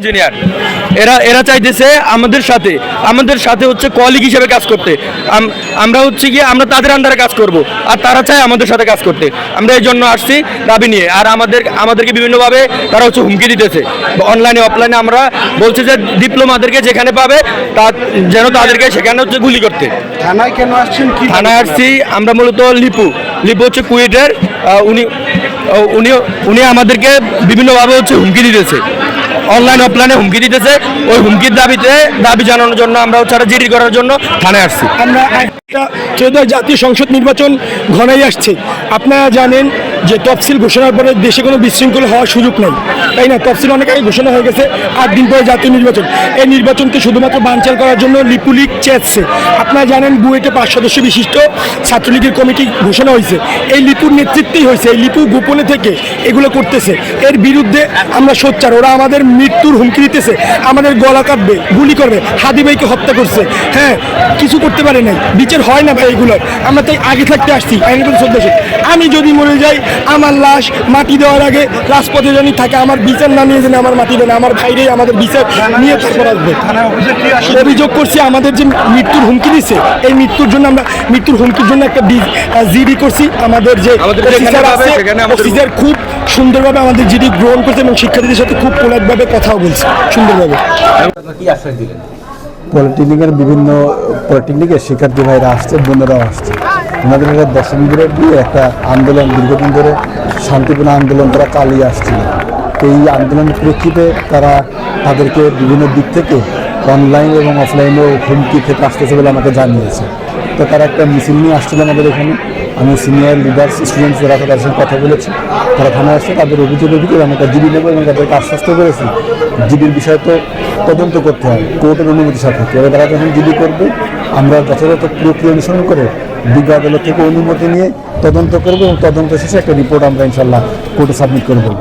Engineer, এরা চাইতেছে আমাদের সাথে হচ্ছে কলিগ হিসেবে কাজ করতে। আমরা হচ্ছে গিয়ে আমরা তাদের আন্ডারে কাজ করব, আর তারা চায় আমাদের সাথে কাজ করতে। আমরা এই জন্য আসছি দাবি নিয়ে। আর আমাদেরকে বিভিন্নভাবে তারা হচ্ছে হুমকি দিতেছে, অনলাইনে অফলাইনে। আমরা বলছি যে ডিপ্লোমাদেরকে যেখানে পাবে যেন তাদেরকে সেখানে হচ্ছে গুলি করতে। থানায় কেন আসছেন? কি থানায় আসছি আমরা মূলত লিপু হচ্ছে কুয়েটের। উনি আমাদেরকে বিভিন্নভাবে হচ্ছে হুমকি দিতেছে, অনলাইন অফলাইনে হুমকি দিতেছে। ওই হুমকির দাবি জানানোর জন্য আমরা হচ্ছে জিডি করার জন্য থানায় আসছি। আমরা একটা জাতীয় সংসদ নির্বাচন ঘনাই আসছে। আপনারা জানেন যে তফসিল ঘোষণার পরে দেশে কোনো বিশৃঙ্খলা হওয়ার সুযোগ নেই, তাই না? তফসিল অনেক আগে ঘোষণা হয়ে গেছে, 8 দিন পরে জাতীয় নির্বাচন। এই নির্বাচনকে শুধুমাত্র বানচাল করার জন্য লিপুলিগ চেয়েছে। আপনারা জানেন বুয়েটে 5 সদস্য বিশিষ্ট ছাত্রলীগের কমিটি ঘোষণা হয়েছে, এই লিপুর নেতৃত্বেই হয়েছে। এই লিপু গোপনে থেকে এগুলো করতেছে। এর বিরুদ্ধে আমরা সোচ্চার। ওরা আমাদের মৃত্যুর হুমকি দিতেছে, আমাদের গলা কাটবে, গুলি করবে। হাদি ভাইকে হত্যা করছে, হ্যাঁ, কিছু করতে পারে নাই, বিচার হয় না ভাই এগুলোর। আমরা তাই আগে থাকতে আসছি আইনগত সদস্য। আমি যদি মরে যাই, আমার লাশ মাটি দেওয়ার আগে রাজপথে জানি থাকে, আমার বিচার না নিয়ে যেন আমার মাটি দেয় না। আমার ভাইরে আমাদের বিচার নিয়ে তারপর আসবে। অভিযোগ করছি আমাদের যে মৃত্যুর হুমকি দিচ্ছে, এই মৃত্যুর জন্য আমরা মৃত্যুর হুমকির জন্য একটা জিডি করছি। আমাদের যে অফিসার আছে, অফিসার খুব সুন্দরভাবে আমাদের জিডি গ্রহণ করছে এবং শিক্ষার্থীদের সাথে খুব পোলাইটভাবে কথাও বলছে সুন্দরভাবে। পলিটেকনিকের শিক্ষার্থী ভাইরা আসছে, বোনেরাও আসছে। ওনাদের একটা দশমীদের দিয়ে একটা আন্দোলন, দীর্ঘদিন ধরে শান্তিপূর্ণ আন্দোলন তারা চালিয়ে আসছিল। এই আন্দোলনের প্রেক্ষিতে তারা তাদেরকে বিভিন্ন দিক থেকে অনলাইন এবং অফলাইনেও হুমকি থেকে আসতেছে বলে আমাকে জানিয়েছে। তো তারা একটা মিছিল নিয়ে আসছিল আমাদের এখানে। আমি সিনিয়র লিডার্স স্টুডেন্টস যারা তাদের সঙ্গে কথা বলেছি, তারা থানায় আসছে। তাদের অভিযোগের ভিতরে আমি একটা জিডি নেব এবং তাদেরকে আশ্বস্ত করেছি জিডির বিষয় তো তদন্ত করতে হয় কোর্টের অনুমতি সাপেক্ষে। এবার তারা যখন জিডি করবে, আমরা যথাযথ প্রক্রিয়া অনুসরণ করে বিজ্ঞ আদালত থেকে অনুমতি নিয়ে তদন্ত করবো এবং তদন্ত শেষে একটা রিপোর্ট আমরা ইনশাল্লাহ কোর্টে সাবমিট করে দেবো।